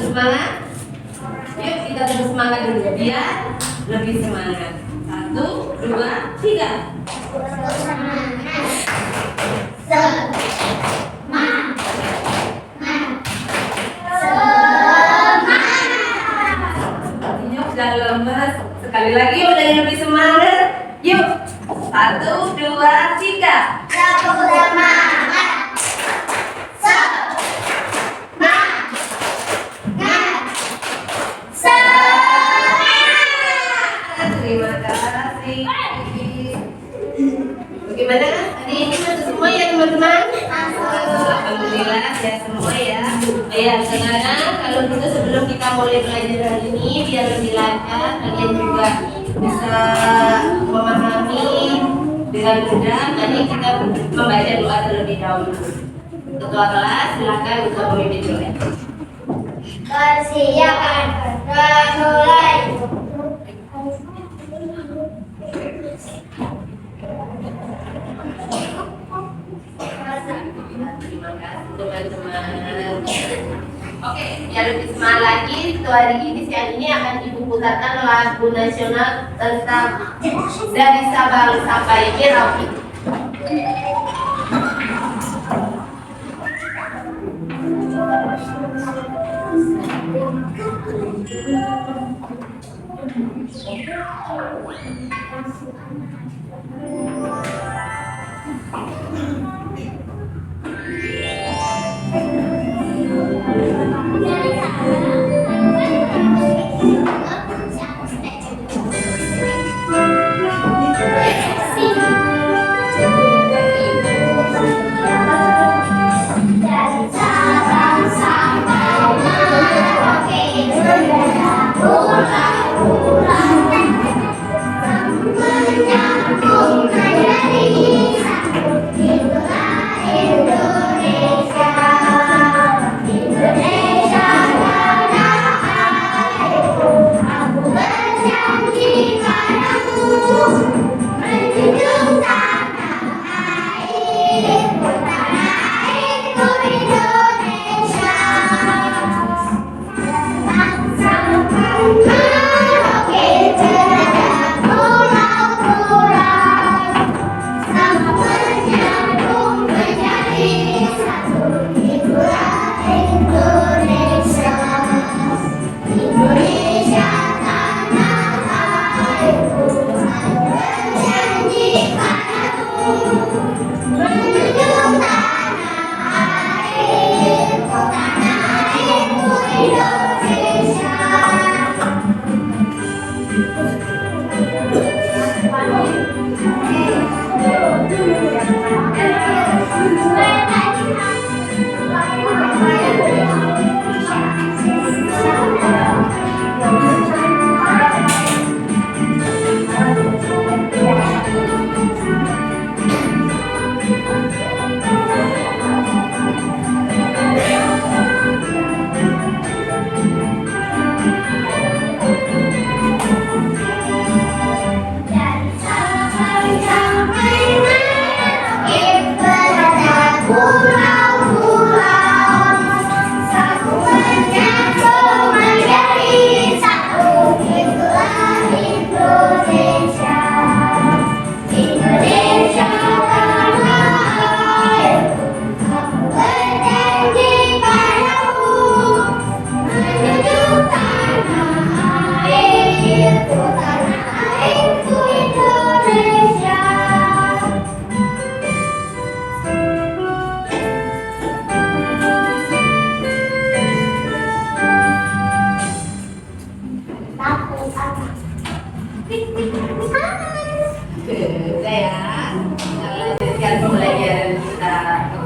semangat? Yuk kita terus semangat dulu biar lebih semangat. 1, 2, 3. Jangan lemas. Sekali lagi udah lebih semangat. Yuk. 1, 2, 3. Terima kasih. Bagaimana? Hari ini masuk semua ya teman-teman? Alhamdulillah ya semua ya. Ya sekarang kalau gitu sebelum kita mulai belajar hari ini biar lebih lancar, kalian juga bisa memahami dengan mudah. Nanti kita membaca doa terlebih dahulu. Ketua kelas silakan untuk memimpin doa. Persiapan mulai. Terima kasih teman-teman. Oke, biar lebih semangat lagi, untuk hari ini siang ini akan Ibu putarkan lagu nasional tentang dari Sabang sampai Merauke.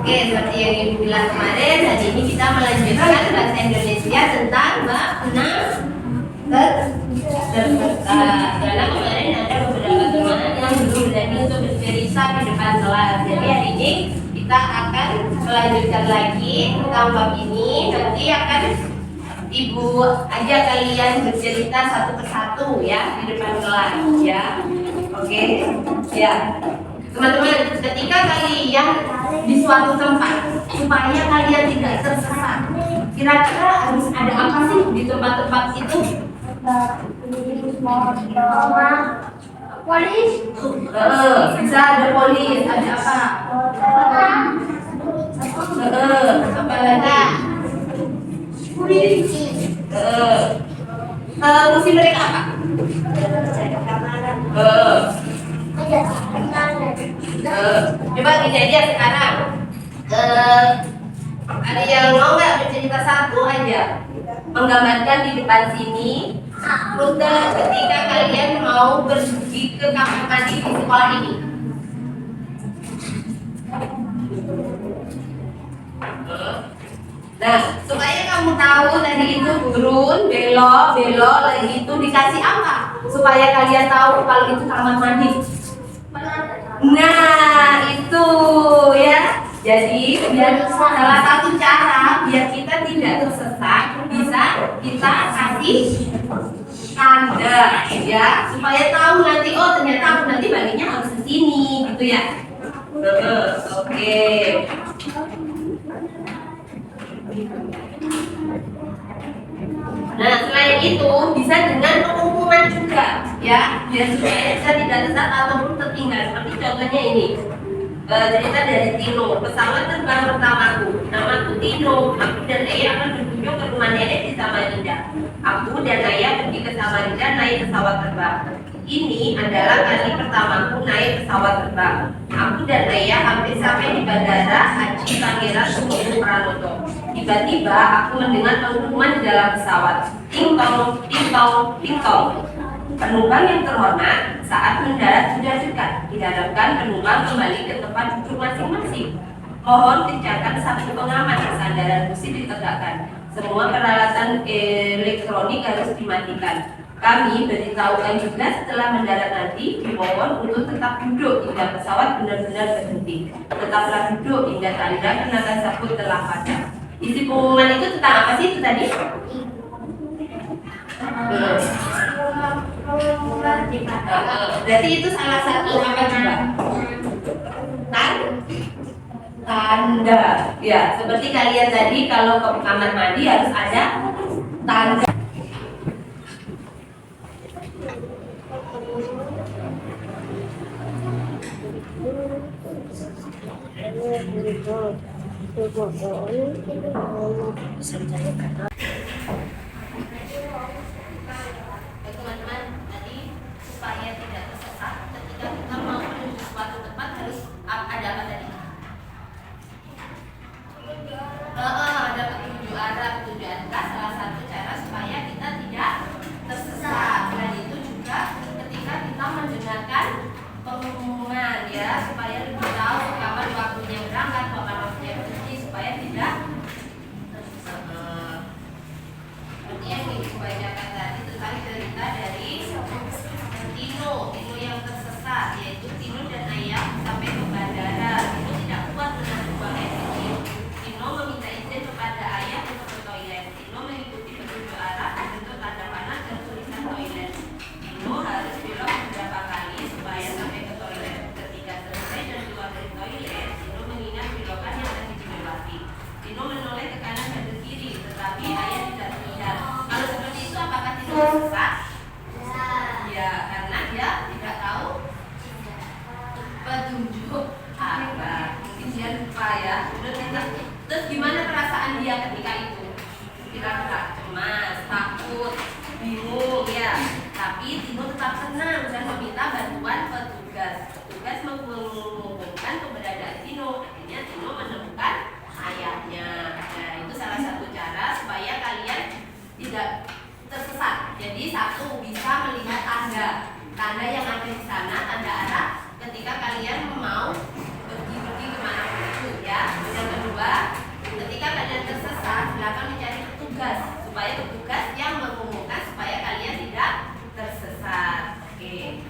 Oke, seperti yang Ibu bilang kemarin, hari ini kita melanjutkan bahasa Indonesia tentang makna terserta. Karena kemarin ada beberapa teman yang belum berani untuk bercerita di depan kelas. Jadi hari ini kita akan melanjutkan lagi tentang bab ini. Nanti akan Ibu ajak kalian bercerita satu persatu ya di depan kelas ya. Oke, ya. Teman-teman, ketika kalian di suatu tempat, supaya kalian tidak tersesat, Kira-kira harus ada apa sih di tempat-tempat itu? Polis. Bisa ada polis, ada apa? Apa lagi? Polisi. Fungsi mereka apa? Coba gini aja sekarang. Ada yang mau nggak bercerita satu aja? Menggambarkan di depan sini rute ketika kalian mau pergi ke kamar mandi di sekolah ini. Nah, supaya kamu tahu tadi itu turun, belok, lagi itu dikasih apa? Supaya kalian tahu kalau itu kamar mandi. Nah, itu ya. Jadi, salah satu cara biar kita tidak tersesat, bisa kita kasih tanda ya, supaya tahu nanti, oh ternyata aku nanti baliknya harus ke sini gitu ya. Oke. Nah, selain itu bisa dengan pengumuman juga ya, biar supaya kita tidak tersesat ataupun tertinggal. Seperti contohnya ini. Cerita dari Tino, pesawat terbang pertamaku. Namaku Tino. Aku dan Ayah akan berkunjung ke rumah nenek di Samarinda. Aku dan Ayah pergi ke Samarinda naik pesawat terbang. Ini adalah kali pertamaku naik pesawat terbang. Aku dan Ayah hampir sampai di Bandara Haji Pangeran Sumarno Pranoto. Tiba-tiba aku mendengar pengumuman di dalam pesawat. Ting tong, ting tong, ting tong. Penumpang yang terhormat, saat mendarat sudah dekat. Diharapkan penumpang kembali ke tempat duduk masing-masing. Mohon kencangkan sabuk pengaman, sandaran besi ditegakkan. Semua peralatan elektronik harus dimatikan. Kami beritahukan juga setelah mendarat nanti, dimohon untuk tetap duduk hingga pesawat benar-benar berhenti. Tetaplah duduk hingga tanda kenakan sabuk telah padam. Isi pengumuman itu tentang apa sih itu tadi? Berarti itu salah satu apa juga? Tanda. Ya, seperti kalian tadi kalau ke kamar mandi harus ada tanda. Teman-teman, tadi supaya tidak tersesat ketika kita mau menuju suatu tempat harus ada apa tadi? Ada petunjuk arah, petunjuk arah, salah satu cara supaya kita tidak tersesat. Selain itu juga ketika kita mendengarkan pengumuman ya, supaya lebih tahu kapan waktunya berangkat, kapan waktunya berhenti, supaya tidak tersesat. Seperti yang dibacakan tadi tentang cerita dari Tino yang tersesat, yaitu Tino dan Ayah sampai ke bandara. Tino tidak kuat menahan buang air kecil. Tino meminta izin kepada Ayah untuk ke toilet. Tino mengikuti petunjuk arah bentuk tanda panah dan tulisan toilet. Tino harus belok beberapa kali supaya sampai ke toilet. Ketika selesai dan keluar dari toilet, Tino mengingat belokan yang tadi dilewati. Tino menoleh ke kanan dan ke kiri, tetapi Ayah tidak terlihat. Kalau seperti itu, apakah Tino tersesat? Ya, karena dia tidak tahu petunjuk arah. Mungkin dia lupa ya. Terus gimana perasaan dia ketika itu? Kira-kira cemas, takut, bingung ya. Tapi Tino tetap tenang dan meminta bantuan petugas. Petugas mengumumkan keberadaan Tino. Akhirnya Tino menemukan ayahnya. Nah, itu salah satu cara supaya kalian tidak tersesat. Jadi satu, bisa melihat tanda yang ada di sana, tanda arah ketika kalian mau pergi kemana itu ya. Yang kedua, ketika kalian tersesat, silakan mencari petugas supaya petugas yang mengumumkan supaya kalian tidak tersesat. Oke,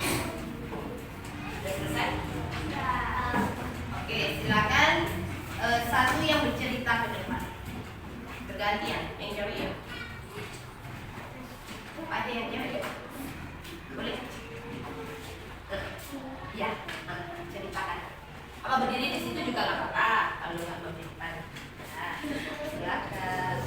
sudah selesai? Oke, silakan satu yang bercerita ke depan. Bergantian, yang jawab ya. Ada yang jawab? Boleh? Ya, ceritakan. Apa berdiri di situ juga nggak apa-apa kalau nggak mau cerita. Nah, silakan.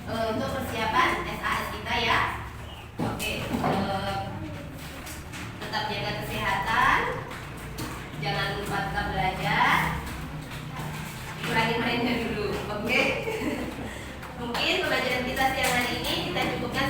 untuk persiapan SAS kita ya. Oke, tetap jaga kesehatan, jangan lupa tetap belajar, kurangin mainnya dulu, oke? Mungkin pembelajaran kita siang hari ini kita cukupkan